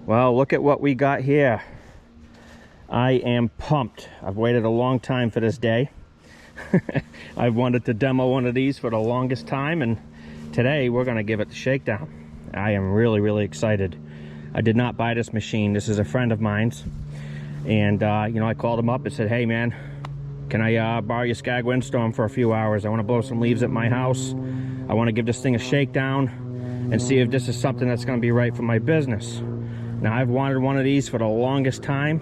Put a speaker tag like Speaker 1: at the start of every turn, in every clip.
Speaker 1: Well, look at what we got here. I am pumped. I've waited a long time for this day. I've wanted to demo one of these for the longest time, and today we're going to give it the shakedown. I am really excited. I did not buy this machine. This is a friend of mine's, and you know, I called him up and said, hey man, can I borrow your SCAG WINDSTORM for a few hours? I want to blow some leaves at my house. I want to give this thing a shakedown and see if this is something that's going to be right for my business. Now, I've wanted one of these for the longest time,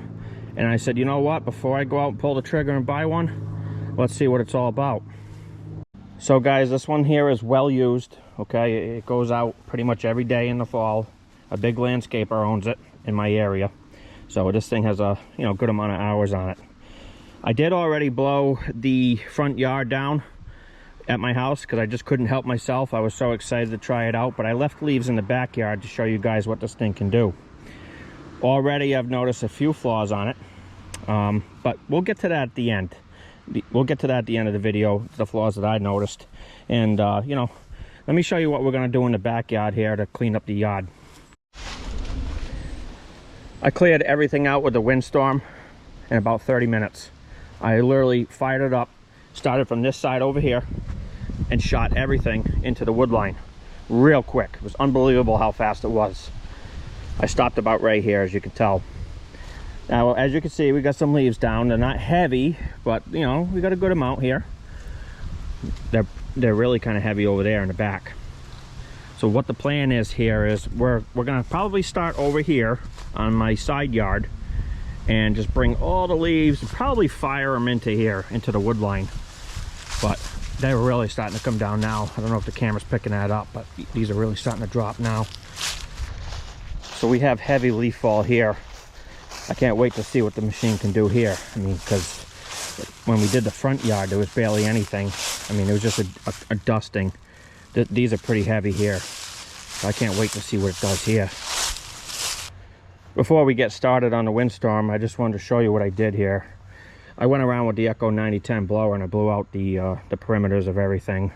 Speaker 1: and I said, you know what, before I go out and pull the trigger and buy one, let's see what it's all about. So guys, this one here is well used, okay? It goes out pretty much every day in the fall. A big landscaper owns it in my area, so this thing has a good amount of hours on it. I did already blow the front yard down at my house because I just couldn't help myself. I was so excited to try it out, but I left leaves in the backyard to show you guys what this thing can do. Already I've noticed a few flaws on it, but we'll get to that at the end. We'll get to that at the end of the video, the flaws that I noticed. And you know, let me show you what we're going to do in the backyard here to clean up the yard. I cleared everything out with the WINDSTORM in about 30 minutes. I literally fired it up, started from this side over here, and shot everything into the wood line real quick. It was unbelievable how fast it was. I stopped about right here, as you can tell. Now, as you can see, we got some leaves down. They're not heavy, but you know, we got a good amount here. They're really kind of heavy over there in the back. So what the plan is here is we're gonna probably start over here on my side yard and just bring all the leaves and probably fire them into here, into the wood line. But they're really starting to come down now. I don't know if the camera's picking that up, but these are really starting to drop now. So we have heavy leaf fall here. I can't wait to see what the machine can do here. I mean, because when we did the front yard, there was barely anything. I mean, it was just a dusting. These are pretty heavy here. So I can't wait to see what it does here. Before we get started on the WINDSTORM, I just wanted to show you what I did here. I went around with the Echo 9010 blower and I blew out the perimeters of everything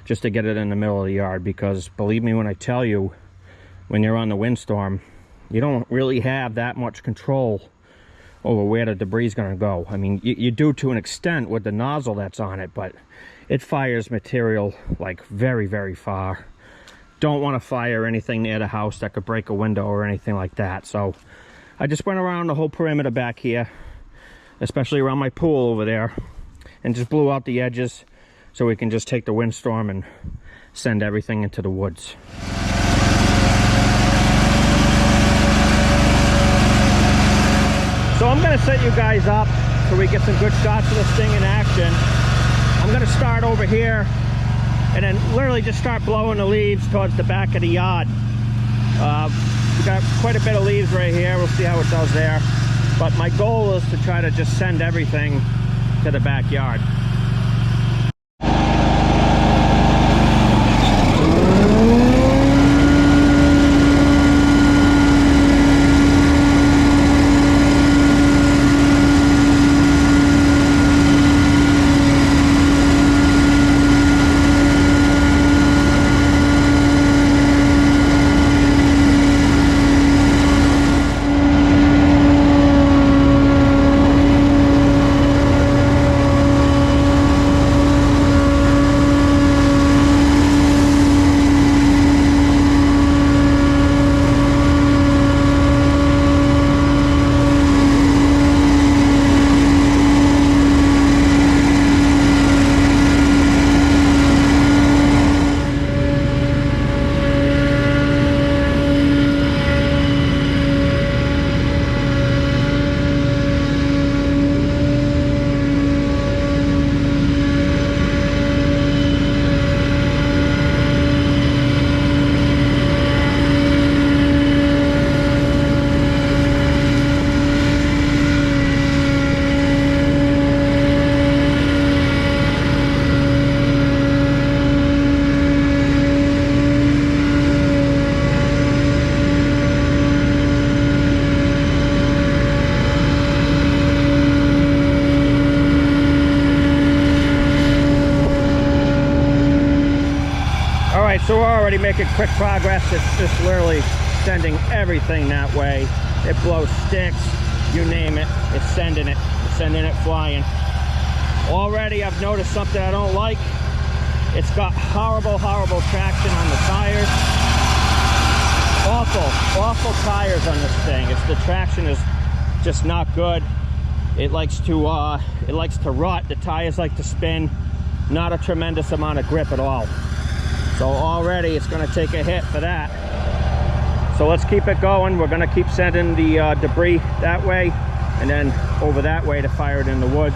Speaker 1: just to get it in the middle of the yard, because believe me when I tell you, when you're on the WINDSTORM, you don't really have that much control over where the debris is going to go. I mean, you do to an extent with the nozzle that's on it, but it fires material like very far. Don't want to fire anything near the house that could break a window or anything like that. So I just went around the whole perimeter back here, especially around my pool over there, and just blew out the edges so we can just take the WINDSTORM and send everything into the woods. So I'm going to set you guys up so we get some good shots of this thing in action. I'm going to start over here and then literally just start blowing the leaves towards the back of the yard. We got quite a bit of leaves right here. We'll see how it does there. But my goal is to try to just send everything to the backyard. So we're already making quick progress. It's just literally sending everything that way. It blows sticks, you name it, it's sending it flying. Already I've noticed something I don't like. It's got horrible traction on the tires. Awful tires on this thing. The traction is just not good. It likes to rot. The tires like to spin. Not a tremendous amount of grip at all. So already it's going to take a hit for that. So let's keep it going. We're going to keep sending the debris that way and then over that way to fire it in the woods.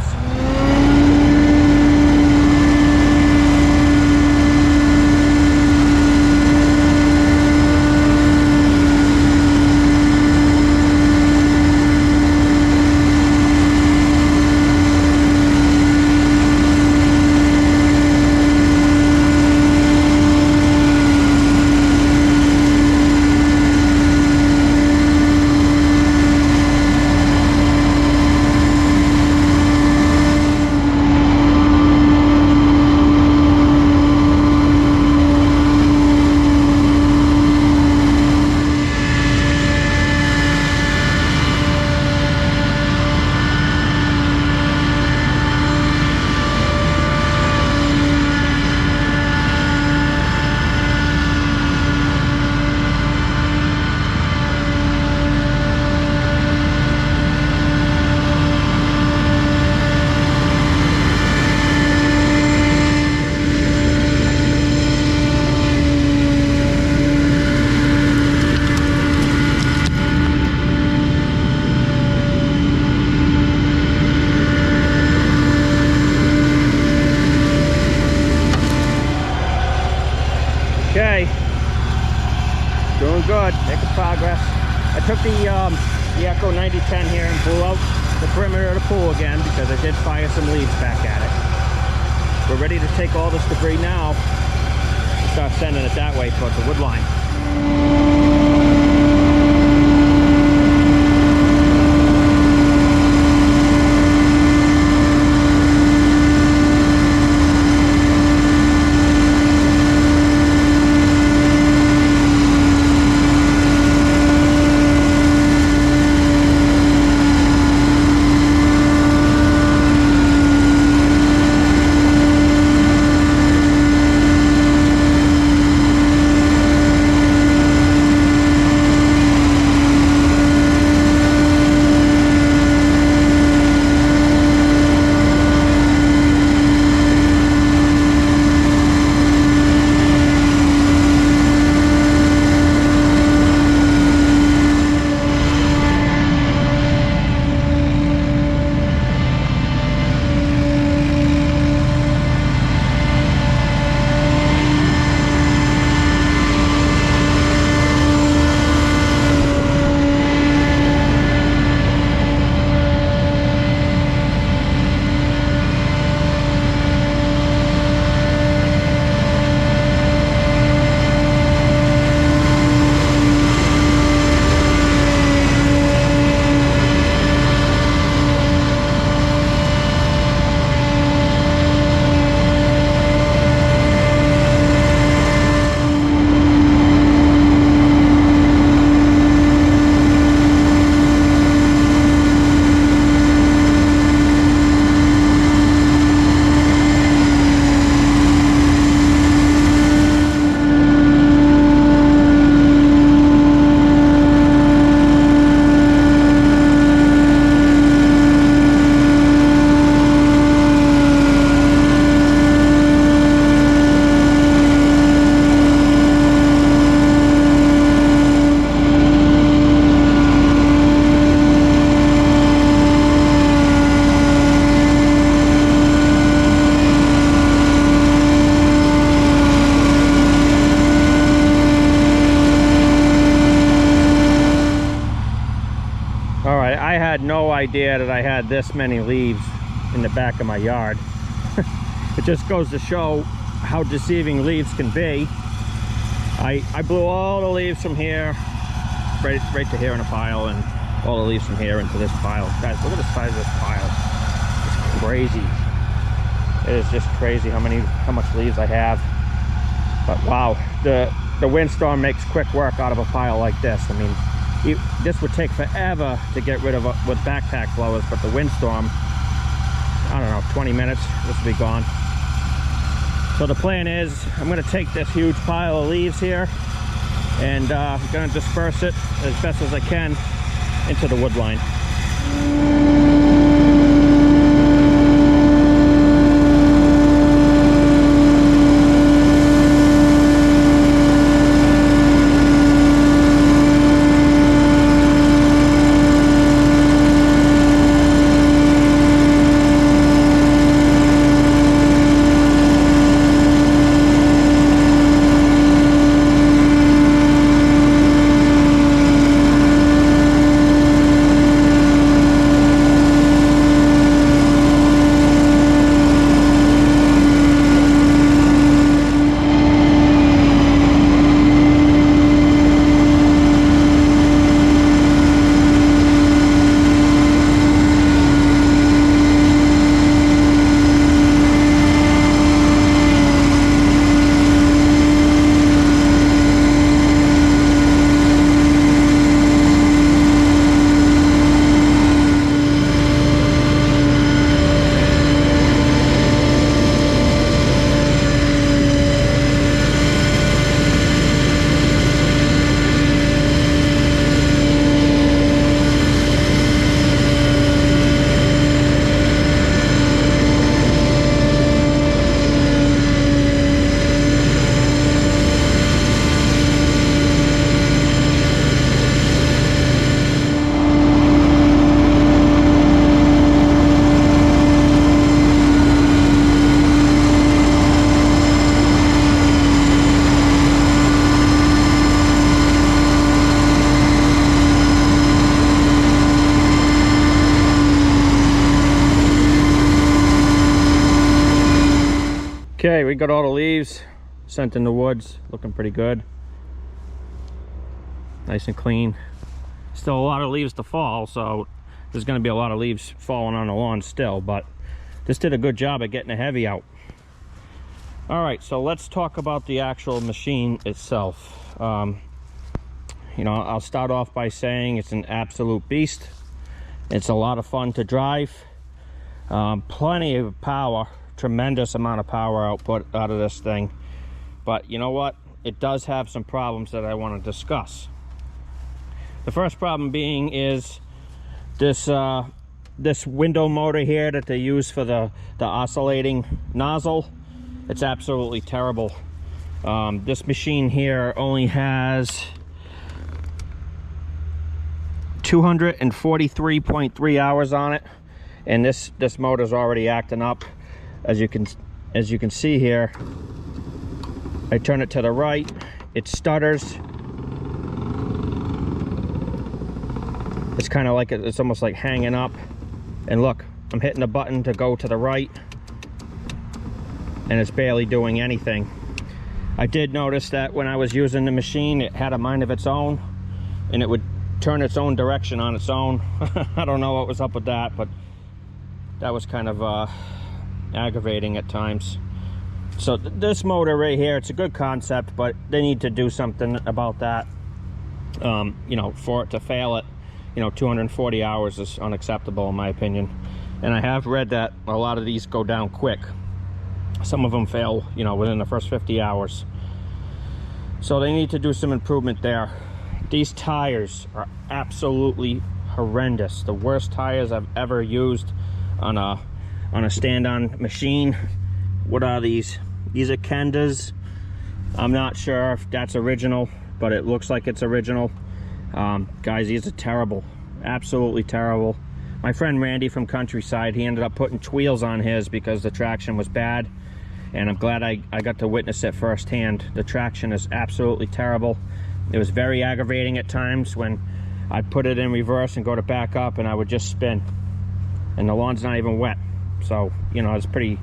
Speaker 1: Okay, doing good, making progress. I took the Echo 9010 here and blew out the perimeter of the pool again because I did fire some leaves back at it. We're ready to take all this debris now and start sending it that way towards the wood line. I had no idea that I had this many leaves in the back of my yard. It just goes to show how deceiving leaves can be. I blew all the leaves from here right to here in a pile, and all the leaves from here into this pile. Guys, look at the size of this pile. It's crazy. It is just crazy how much leaves I have. But wow, the windstorm makes quick work out of a pile like this. I mean, this would take forever to get rid of with backpack blowers, but the windstorm, I don't know, 20 minutes, this will be gone. So the plan is, I'm going to take this huge pile of leaves here and I'm going to disperse it as best as I can into the wood line. Okay, we got all the leaves sent in the woods, looking pretty good. Nice and clean. Still a lot of leaves to fall, so there's going to be a lot of leaves falling on the lawn still, but this did a good job at getting the heavy out. All right, so let's talk about the actual machine itself. You know, I'll start off by saying it's an absolute beast. It's a lot of fun to drive. Plenty of power. Tremendous amount of power output out of this thing, but you know what, it does have some problems that I want to discuss. The first problem being is this this window motor here that they use for the oscillating nozzle. It's absolutely terrible. This machine here only has 243.3 hours on it, and this motor's already acting up. As you can see here, I turn it to the right, it stutters. It's kind of like it's almost like hanging up. And look, I'm hitting the button to go to the right, and it's barely doing anything. I did notice that when I was using the machine, it had a mind of its own, and it would turn its own direction on its own. I don't know what was up with that, but that was kind of aggravating at times. So this motor right here, it's a good concept, but they need to do something about that. You know, for it to fail at, you know, 240 hours is unacceptable in my opinion. And I have read that a lot of these go down quick. Some of them fail, you know, within the first 50 hours. So they need to do some improvement there. These tires are absolutely horrendous. The worst tires I've ever used on a stand-on machine. What are these? These are Kendas. I'm not sure if that's original, but it looks like it's original. Guys, these are terrible. Absolutely terrible. My friend Randy from Countryside, he ended up putting wheels on his because the traction was bad, and I'm glad I got to witness it firsthand. The traction is absolutely terrible. It was very aggravating at times when I'd put it in reverse and go to back up, and I would just spin, and the lawn's not even wet. So, you know, it's pretty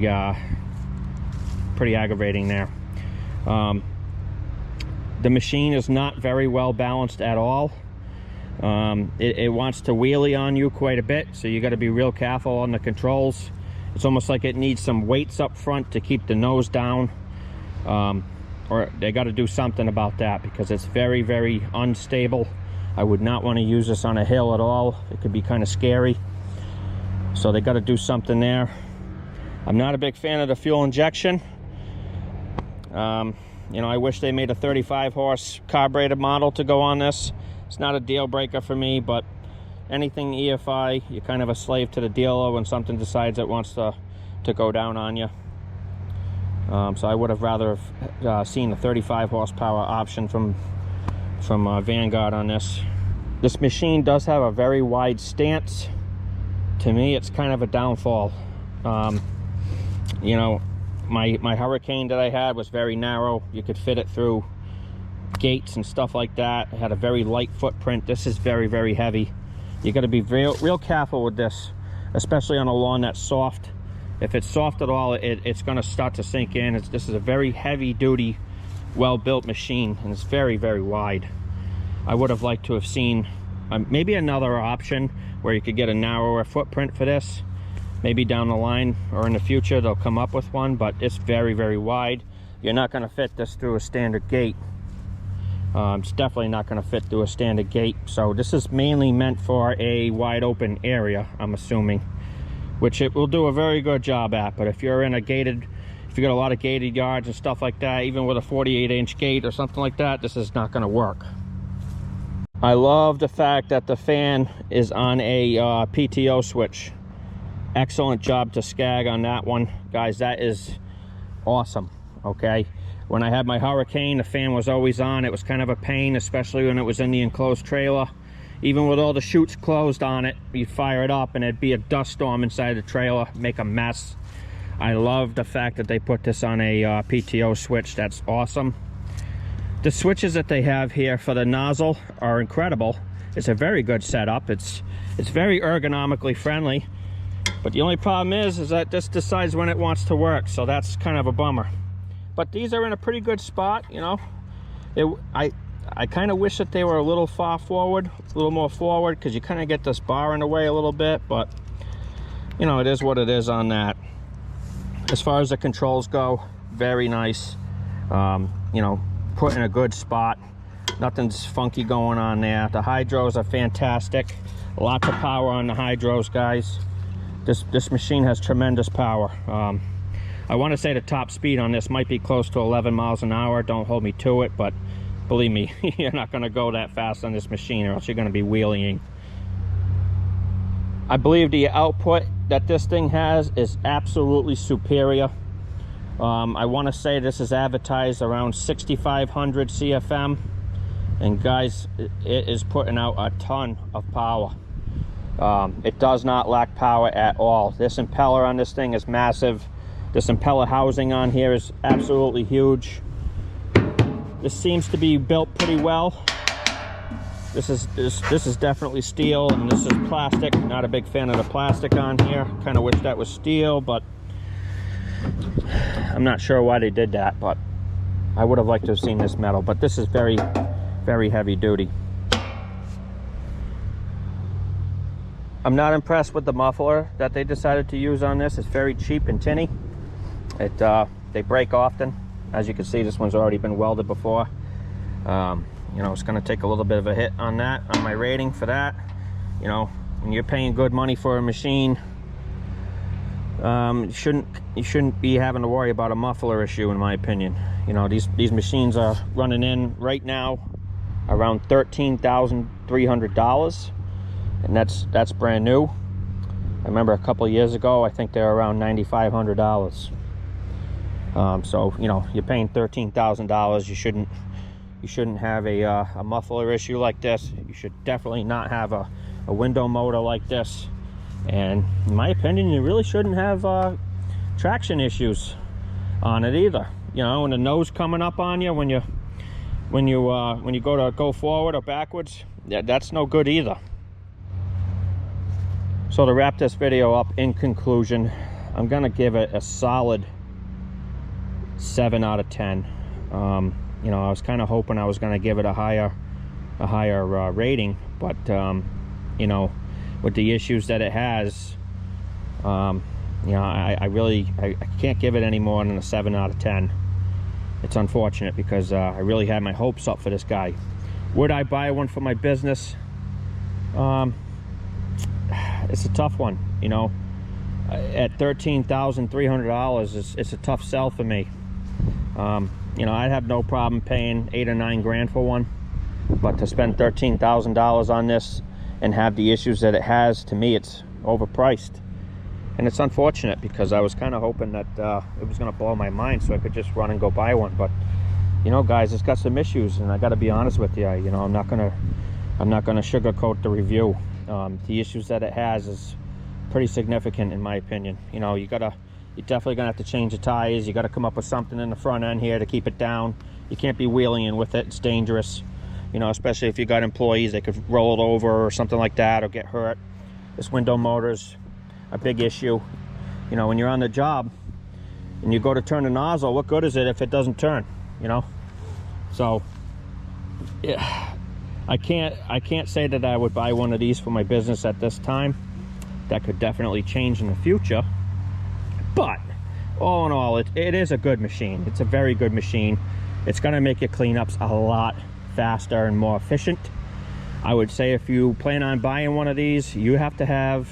Speaker 1: aggravating there. The machine is not very well balanced at all. It wants to wheelie on you quite a bit, so you got to be real careful on the controls. It's almost like it needs some weights up front to keep the nose down. or they got to do something about that, because it's very, very unstable. I would not want to use this on a hill at all. It could be kind of scary. So they got to do something there. I'm not a big fan of the fuel injection. You know, I wish they made a 35 horse carbureted model to go on this. It's not a deal breaker for me, but anything EFI, you're kind of a slave to the dealer when something decides it wants to go down on you. So I would have rather seen the 35 horsepower option from Vanguard on this. This machine does have a very wide stance. To me, it's kind of a downfall. You know, my Hurricane that I had was very narrow. You could fit it through gates and stuff like that. It had a very light footprint. This is very, very heavy. You got to be real careful with this, especially on a lawn that's soft. If it's soft at all, it's going to start to sink in. This is a very heavy duty, well-built machine, and it's very, very wide. I would have liked to have seen maybe another option where you could get a narrower footprint for this. Maybe down the line or in the future they'll come up with one, but it's very, very wide. You're not going to fit this through a standard gate. It's definitely not going to fit through a standard gate. So this is mainly meant for a wide open area, I'm assuming, which it will do a very good job at. But if you're in a gated, if you got a lot of gated yards and stuff like that, even with a 48-inch gate or something like that, this is not going to work. I love the fact that the fan is on a PTO switch. Excellent job to SCAG on that one, guys. That is awesome. Okay, when I had my Hurricane, the fan was always on. It was kind of a pain, especially when it was in the enclosed trailer. Even with all the chutes closed on it, you'd fire it up and it'd be a dust storm inside the trailer, make a mess. I love the fact that they put this on a PTO switch. That's awesome. The switches that they have here for the nozzle are incredible. It's a very good setup. It's very ergonomically friendly. But the only problem is that this decides when it wants to work, so that's kind of a bummer. But these are in a pretty good spot, you know. I kind of wish that they were a little far forward, a little more forward, because you kind of get this bar in the way a little bit, but you know, it is what it is on that. As far as the controls go, very nice. You know, put in a good spot. Nothing's funky going on there. The hydros are fantastic. Lots of power on the hydros, guys. This machine has tremendous power. I want to say the top speed on this might be close to 11 miles an hour. Don't hold me to it, but believe me, you're not going to go that fast on this machine, or else you're going to be wheeling. I believe the output that this thing has is absolutely superior. I want to say this is advertised around 6,500 CFM, and guys, it is putting out a ton of power. It does not lack power at all. This impeller on this thing is massive. This impeller housing on here is absolutely huge. This seems to be built pretty well. This is definitely steel, and this is plastic. Not a big fan of the plastic on here. Kind of wish that was steel, but I'm not sure why they did that, but I would have liked to have seen this metal. But this is very, very heavy duty. I'm not impressed with the muffler that they decided to use on this. It's very cheap and tinny. They break often. As you can see, this one's already been welded before. You know, it's going to take a little bit of a hit on that, on my rating for that. You know, when you're paying good money for a machine, you shouldn't be having to worry about a muffler issue, in my opinion. You know, these machines are running in right now around $13,300, and that's brand new. I remember a couple of years ago, I think they're around $9,500. So you know, you're paying $13,000. You shouldn't have a muffler issue like this. You should definitely not have a window motor like this. And in my opinion, you really shouldn't have traction issues on it either. You know, when the nose coming up on you when you go forward or backwards, that's no good either. So to wrap this video up, in conclusion, I'm gonna give it a solid 7 out of 10. You know, I was kind of hoping I was going to give it a higher rating, but you know, with the issues that it has, you know, I can't give it any more than a 7 out of 10. it's unfortunate because I really had my hopes up for this guy. Would I buy one for my business? It's a tough one, you know. At $13,300, it's a tough sell for me. You know, I'd have no problem paying $8 or $9 grand for one, but to spend $13,000 on this and have the issues that it has, to me, it's overpriced. And it's unfortunate because I was kind of hoping that it was going to blow my mind so I could just run and go buy one. But you know, guys, it's got some issues, and I got to be honest with you. You know, I'm not gonna sugarcoat the review. The issues that it has is pretty significant in my opinion. You know, you're definitely gonna have to change the tires. You got to come up with something in the front end here to keep it down. You can't be wheeling in with it. It's dangerous. You know, especially if you got employees, they could roll it over or something like that or get hurt. This window motor's a big issue. You know, when you're on the job and you go to turn the nozzle, what good is it if it doesn't turn? You know, so yeah, I can't say that I would buy one of these for my business at this time. That could definitely change in the future, but all in all, it is a good machine. It's a very good machine. It's going to make your cleanups a lot faster and more efficient. I would say if you plan on buying one of these, you have to have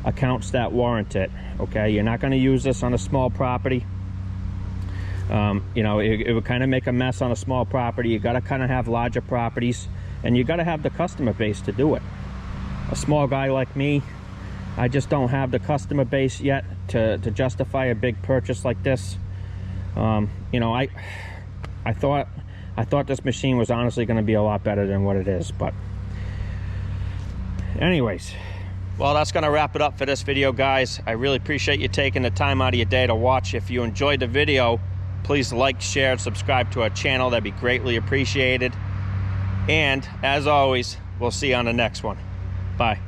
Speaker 1: accounts that warrant it. Okay, you're not going to use this on a small property. You know, it would kind of make a mess on a small property. You got to kind of have larger properties, and you got to have the customer base to do it. A small guy like me, I just don't have the customer base yet to justify a big purchase like this. You know, I thought this machine was honestly going to be a lot better than what it is, but anyways. Well, that's going to wrap it up for this video, guys. I really appreciate you taking the time out of your day to watch. If you enjoyed the video, please like, share, and subscribe to our channel. That'd be greatly appreciated. And as always, we'll see you on the next one. Bye.